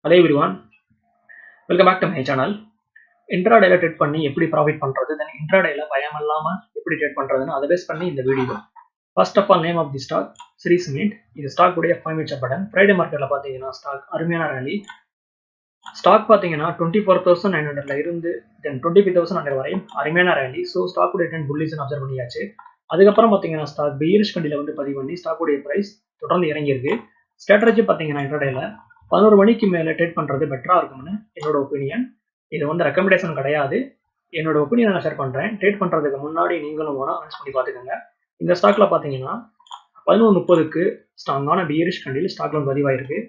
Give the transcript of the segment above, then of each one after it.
Hello everyone, welcome back to my channel. Intraday trade பண்ணி எப்படி profit பண்றது, தென் இன்ட்ராடேல பயம் இல்லாம எப்படி ட்ரேட் பண்றதுன்னு அதை பேஸ் பண்ணி இந்த video. First of all name of the stock Shree Cement. இது ஸ்டாக் உடைய ஃபைமேச்சர் பட்டன். ஃப்ரைடே மார்க்கெட்ல பாத்தீங்கன்னா ஸ்டாக் அருமையான ரேலி. ஸ்டாக் பாத்தீங்கன்னா 24,900ல இருந்து தென் 25,100 வரை அருமையான ரேலி. ஸோ ஸ்டாக் உடைய ட்ரெண்ட் புல்லிஷ்னு அப்சர்வ் பண்ணியாச்சு. அதுக்கப்புறம் பாத்தீங்கன்னா ஸ்டாக் பீரிஷ் கண்டில வந்து பதிவு பண்ணி ஸ்டாக் உடைய பிரைஸ் தொடர்ந்து இறங்கி இருக்கு. ஸ்ட்ராட்டஜி பாத்தீங்கன்னா இன்ட்ராடேல 11 மணிக்கு மேல ட்ரேட் பண்றது பெட்டரா இருக்கும்னு என்னோட ஒப்பீனியன். இது வந்து ரெக்கமெண்டேஷன் கிடையாது, என்னோட ஒப்பீனியன் நான் ஷேர் பண்றேன். ட்ரேட் பண்றதுக்கு முன்னாடி நீங்களும் வேணா அனலைஸ் பண்ணி பாத்துக்கோங்க. இந்த ஸ்டாக்ல பாத்தீங்கன்னா 11:30க்கு ஸ்ட்ராங்கான பியரிஷ் கண்டில் ஸ்டாக்ல வந்து பதிவாயிருக்கு.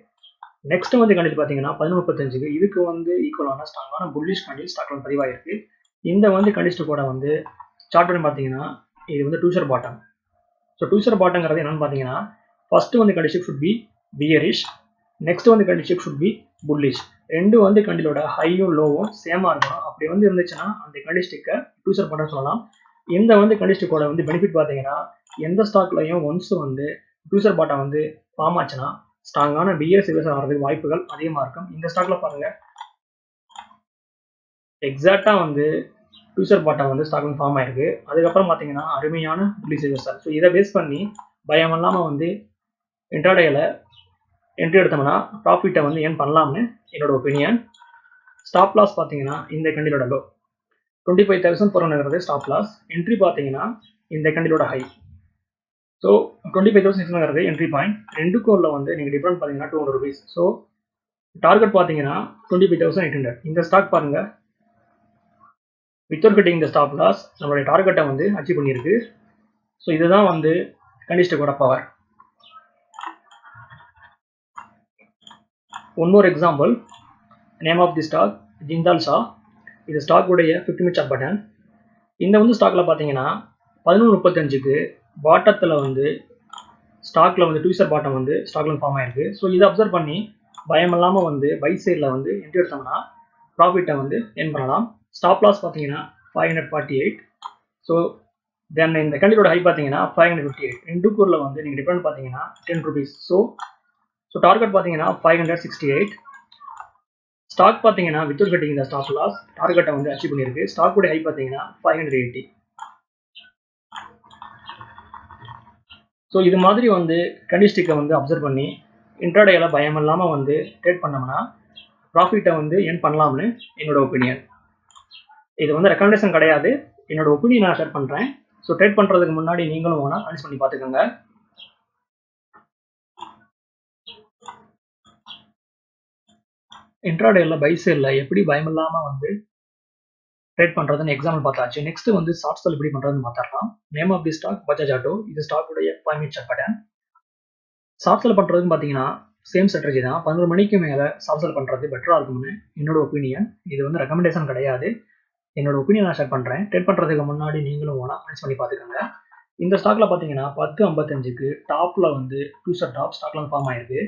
நெக்ஸ்ட் வந்து கண்டில் பாத்தீங்கன்னா 11:35க்கு இதுக்கு வந்து ஈக்குவலான ஸ்ட்ராங்கான புல்லிஷ் கண்டில் ஸ்டாக்ல வந்து பதிவாயிருக்கு. இந்த வந்து கண்டிஸ்ட் கூட வந்து சார்ட் பண்ணி பாத்தீங்கன்னா இது வந்து டூஷர் பாட்டம். ஸோ டூஷர் பாட்டங்கிறது என்னன்னு பாத்தீங்கன்னா ஃபர்ஸ்ட் வந்து condition should be bearish, next வந்து கண்டிஷன் ஷுட் பி புல்லிஷ். ரெண்டு வந்து கண்டிலோட ஹையும் லோவும் சேமா இருக்கணும். அப்படி வந்து இருந்துச்சுன்னா அந்த கண்டிஸ்டிக்கை டூஷர் பாட்டம் சொல்லலாம். இந்த வந்து கண்டிஸ்டிக்கோட வந்து பெனிஃபிட் பாத்தீங்கன்னா எந்த ஸ்டாக்லையும் ஒன்ஸ் வந்து டூஷர் பாட்டம் வந்து ஃபார்ம் ஆச்சுன்னா ஸ்ட்ராங்கான பிஎஸ் ரிவர்சல் ஆகிறதுக்கு வாய்ப்புகள் அதிகமா இருக்கும். இந்த ஸ்டாக்ல பாருங்க எக்ஸாக்டா வந்து டூஷர் பாட்டம் வந்து ஸ்டாக் வந்து ஃபார்ம் ஆயிருக்கு. அதுக்கப்புறம் பாத்தீங்கன்னா அருமையான புல்லிஷ் ரிவர்சல். ஸோ இதை பேஸ் பண்ணி பயம் இல்லாம வந்து இன்ட்ராடேல என்ட்ரி எடுத்தோம்னா ப்ராஃபிட்டை வந்து ஏன் பண்ணலாம்னு என்னோட ஒப்பீனியன். ஸ்டாப் லாஸ் பார்த்தீங்கன்னா இந்த கண்டிலோட லோ 25,400 ஸ்டாப் லாஸ். என்ட்ரி பார்த்தீங்கன்னா இந்த கண்டிலோட ஹை. So 25,600 entry point. ரெண்டுக்கும் உள்ள வந்து நீங்கள் டிஃபரெண்ட் பார்த்தீங்கன்னா 200 rupees. ஸோ டார்கெட் பார்த்தீங்கன்னா 25,800. இந்த ஸ்டாக் பாருங்க வித்தவுட் கட்டிங் இந்த ஸ்டாப் லாஸ் நம்மளுடைய டார்கெட்டை வந்து அச்சீவ் பண்ணியிருக்கு. ஸோ இதுதான் வந்து கண்டிஸ்டோட power. One more example, name of the stock Jindal Saw. இது ஸ்டாக் உடைய 50 minute சார்ட் பட்டன். இந்த வந்து ஸ்டாக்ல பாத்தீங்கன்னா 11:35க்கு பாட்டத்தில் வந்து ஸ்டாக்ல வந்து டூஷர் பாட்டம் வந்து ஸ்டாக்ல ஃபார்ம் ஆயிருக்கு. ஸோ இதை அப்சர்வ் பண்ணி பயம் இல்லாம வந்து பை சைடில் வந்து என்ட்ரி எடுத்தோம்னா ப்ராஃபிட்டை வந்து ஏர்ன் பண்ணலாம். ஸ்டாப் லாஸ் பார்த்தீங்கன்னா 548. ஸோ தென் இந்த கண்டிலோட ஹை பார்த்தீங்கன்னா 558. ரெண்டுக்குள்ள வந்து நீங்கள் டிஃபரெண்ட் பார்த்தீங்கன்னா 10 rupees. ஸோ டார்கெட் பார்த்தீங்கன்னா 568. ஸ்டாக் பார்த்தீங்கன்னா வித்தவுட் கட்டிங் இந்த ஸ்டாப் லாஸ் டார்கெட்டை வந்து அச்சீவ் பண்ணியிருக்கு. ஸ்டாக் உடைய ஹை பார்த்தீங்கன்னா 580. ஸோ இது மாதிரி வந்து கண்டிஸ்டிக்கை வந்து அப்சர்வ் பண்ணி இன்ட்ராடேல பயம் இல்லாமல் வந்து ட்ரேட் பண்ணோம்னா ப்ராஃபிட்டை வந்து ஏர்ன் பண்ணலாம்னு என்னோட ஒப்பீனியன். இது வந்து ரெக்கமெண்டேஷன் கிடையாது, என்னோட ஒப்பீனியன் நான் ஷேர் பண்ணுறேன். ஸோ ட்ரேட் பண்ணுறதுக்கு முன்னாடி நீங்களும் வேணா அனலைஸ் பண்ணி பார்த்துக்கோங்க. இன்ட்ராடேல பை சைடில் எப்படி பயம் இல்லாமல் வந்து ட்ரேட் பண்ணுறதுன்னு எக்ஸாம்பிள் பார்த்தாச்சு. நெக்ஸ்ட் வந்து ஷார்ட் செல் எப்படி பண்ணுறதுன்னு பார்த்துடலாம். Name of the stock Bajaj Auto. இது ஸ்டாக் உடைய 5 minute chart pattern. Short sell பண்ணுறதுன்னு பார்த்தீங்கன்னா சேம் ஸ்ட்ராட்டஜி தான். 11 மணிக்கு மேலே ஷார்ட் செல் பண்ணுறது பெட்டராக இருக்கும்னு என்னோட ஒப்பீனியன். இது வந்து ரெக்கமெண்டேஷன் கிடையாது, என்னோட ஒப்பீனியன் நான் ஷேர் பண்ணுறேன். ட்ரேட் பண்ணுறதுக்கு முன்னாடி நீங்களும் வேணா அனலைஸ் பண்ணி பார்த்துக்கோங்க. இந்த ஸ்டாக்ல பார்த்தீங்கன்னா 10:55க்கு டாப்ல வந்து டூஷர் டாப் ஸ்டாக்ல வந்து ஃபார்ம் ஆயிருக்கு.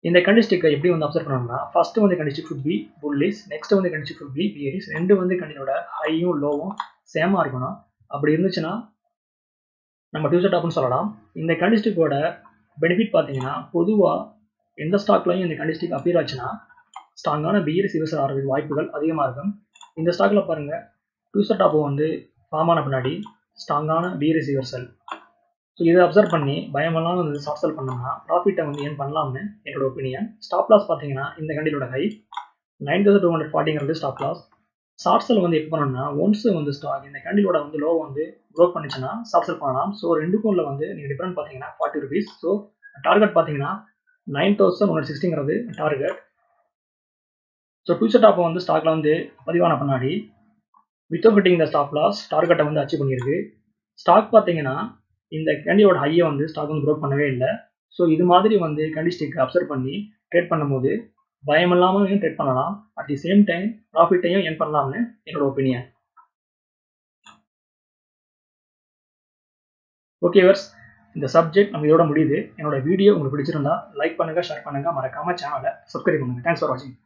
இந்த கண்டிஸ்டிக்கை எப்படி வந்து அப்சர்வ் பண்ணணும்னா ஃபர்ஸ்ட் வந்து கண்டிஸ்டிக் ஷுட் பி புல்லிஷ், நெக்ஸ்ட் வந்து கண்டிஸ்டிக் ஷுட் பி பியரிஷ். ரெண்டு வந்து கண்டினோட ஹையும் லோவும் சேமா இருக்கணும். அப்படி இருந்துச்சுன்னா நம்ம டூஷர் டாப்னு சொல்லலாம். இந்த கண்டிஸ்டிக்கோட பெனிஃபிட் பார்த்தீங்கன்னா பொதுவாக எந்த ஸ்டாக்லையும் இந்த கண்டிஸ்டிக் அப்பியர் ஆச்சுன்னா ஸ்ட்ராங்கான பியரிஷ் ரிவர்சல் ஆகிறதுக்கு வாய்ப்புகள் அதிகமாக இருக்கும். இந்த ஸ்டாக்ல பாருங்க டூஷர் டாப் வந்து ஃபார்ம் ஆன பின்னாடி ஸ்ட்ராங்கான பியரிஷ் ரிவர்சல். ஸோ இதை அப்சர்வ் பண்ணி பயமெல்லாம் வந்து ஷார்ட் செல் பண்ணோம்னா ப்ராஃபிட்டை வந்து ஏன் பண்ணலாம்னு என்னோட ஒப்பீனியன். ஸ்டாப் லாஸ் பார்த்தீங்கன்னா இந்த கண்டிலோட high 9,240 stop loss. Short sell வந்து எப்போ பண்ணணும்னா ஒன்ஸ் வந்து ஸ்டாக் இந்த கண்டிலோட வந்து லோ வந்து ப்ரோக் பண்ணிச்சுன்னா ஷார்ட் செல் பண்ணலாம். ஸோ ரெண்டுக்கும் உள்ள வந்து நீங்கள் டிஃபரெண்ட் பார்த்தீங்கன்னா 40 rupees. ஸோ டார்கெட் பார்த்தீங்கன்னா 9,160 டார்கெட். ஸோ டூஷர் டாப் வந்து ஸ்டாக்ல வந்து பதிவான பின்னாடி வித்தவுட் கட்டிங் இந்த ஸ்டாப் லாஸ் டார்கெட்டை வந்து அச்சீவ் பண்ணியிருக்கு. ஸ்டாக் பார்த்தீங்கன்னா இந்த கேண்டியோட ஹையை வந்து ஸ்டாக் வந்து ப்ரோக் பண்ணவே இல்லை. ஸோ இது மாதிரி வந்து கண்டிஸ்டிக் அப்சர்வ் பண்ணி ட்ரேட் பண்ணும்போது பயம் இல்லாமல் ட்ரேட் பண்ணலாம். அட் தி சேம் டைம் ப்ராஃபிட்டையும் ஏர்ன் பண்ணலாம்னு என்னோட ஒப்பீனியன். ஓகே வர்ஸ், இந்த சப்ஜெக்ட் நம்ம இதோட முடியுது. என்னோட வீடியோ உங்களுக்கு பிடிச்சிருந்தா லைக் பண்ணுங்க, ஷேர் பண்ணுங்க, மறக்காம சேனலை சப்ஸ்கிரைப் பண்ணுங்க. தேங்க்ஸ் ஃபார் வாட்சிங்.